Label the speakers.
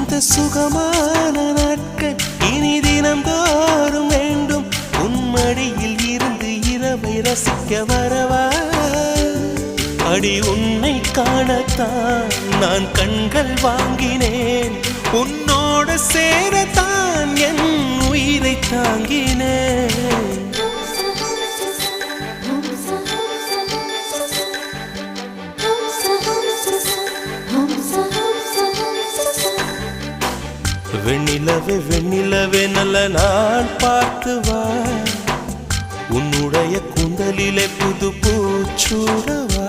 Speaker 1: இந்த சுகமான நாட்கள் இனி தினந்தோறும் வேண்டும். உன்மடியில் இருந்து இரவை ரசிக்க வரவா? அடி உன்னை காணத்தான் நான் கண்கள் வாங்கினேன். உன்னோட சேரத்தான் என் உயிரை தாங்கினேன். வெண்ணிலவே வெண்ணிலவே நல்ல நான் பார்த்து வா. உன்னுடைய கூந்தலிலே புது பூச்சூடவா.